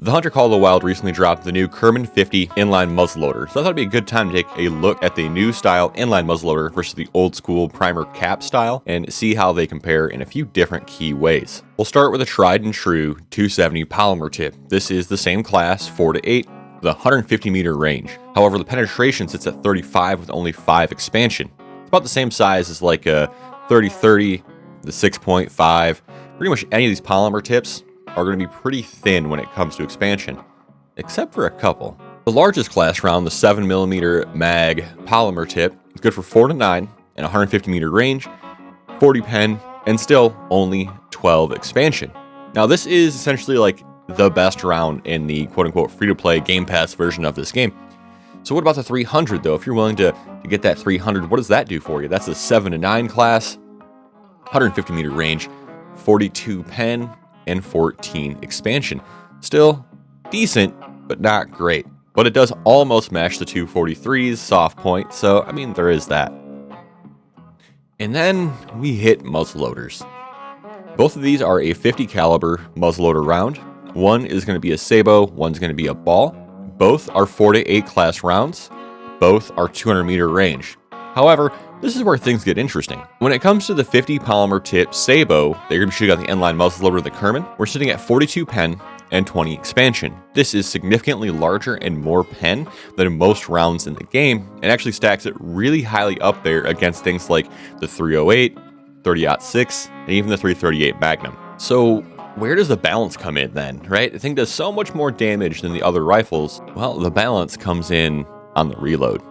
The Hunter Call of the Wild recently dropped the new Curman 50 inline muzzleloader, so I thought it'd be a good time to take a look at the new style inline muzzleloader versus the old school primer cap style and see how they compare in a few different key ways. We'll start with a tried and true 270 polymer tip. This is the same class, 4 to 8, with a 150 meter range. However, the penetration sits at 35 with only 5 expansion. It's about the same size as like a 30-30, the 6.5. Pretty much any of these polymer tips are going to be pretty thin when it comes to expansion, except for a couple. The largest class round, the 7mm mag polymer tip, is good for 4 to 9 and 150 meter range, 40 pen, and still only 12 expansion. Now this is essentially like the best round in the quote-unquote free-to-play Game Pass version of this game. So what about the 300 though? If you're willing to get that 300, what does that do for you? That's a 7 to 9 class, 150 meter range, 42 pen, and 14 expansion. Still decent, but not great. But it does almost match the 243's soft point, so I mean, there is that. And then we hit muzzleloaders. Both of these are a 50 caliber muzzleloader round. One is going to be a sabot, one's going to be a ball. Both are 4 to 8 class rounds. Both are 200 meter range. However, this is where things get interesting. When it comes to the 50 polymer tip sabot, they're going to be shooting on the inline muzzleloader, the Curman. We're sitting at 42 pen and 20 expansion. This is significantly larger and more pen than most rounds in the game, and actually stacks it really highly up there against things like the 308, 30-06, and even the 338 Magnum. So where does the balance come in then, right? The thing does so much more damage than the other rifles. Well, the balance comes in on the reload.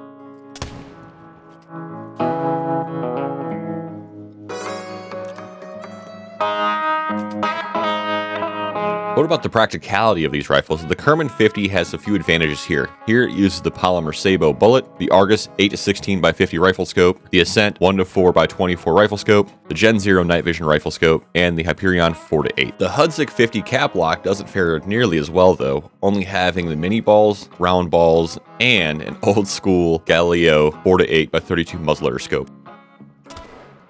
What about the practicality of these rifles? The Curman 50 has a few advantages here. Here it uses the polymer sabot bullet, the Argus 8-16x50 rifle scope, the Ascent 1-4x24 rifle scope, the Gen 0 night vision rifle scope, and the Hyperion 4-8. The Hudzik 50 cap lock doesn't fare nearly as well though, only having the mini balls, round balls, and an old school Galileo 4-8x32 muzzleloader scope.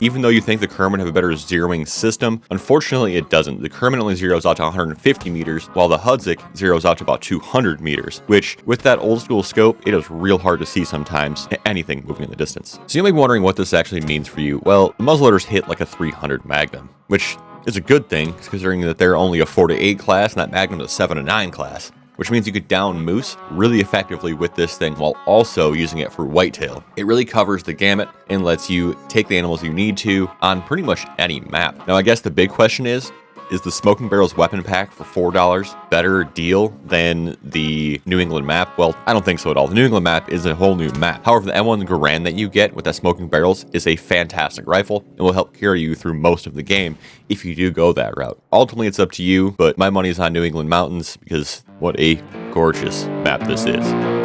Even though you think the Curman have a better zeroing system, unfortunately it doesn't. The Curman only zeroes out to 150 meters, while the Hudzik zeroes out to about 200 meters, which, with that old school scope, it is real hard to see sometimes anything moving in the distance. So you may be wondering what this actually means for you. Well, the muzzleloaders hit like a 300 Magnum, which is a good thing, considering that they're only a 4 to 8 class and that Magnum is a 7 to 9 class. Which means you could down moose really effectively with this thing while also using it for whitetail. It really covers the gamut and lets you take the animals you need to on pretty much any map. Now I guess the big question is the Smoking Barrels weapon pack for $4 better deal than the New England map? Well, I don't think so at all. The New England map is a whole new map. However, the M1 Garand that you get with that Smoking Barrels is a fantastic rifle and will help carry you through most of the game if you do go that route. Ultimately, it's up to you, but my money is on New England Mountains because what a gorgeous map this is.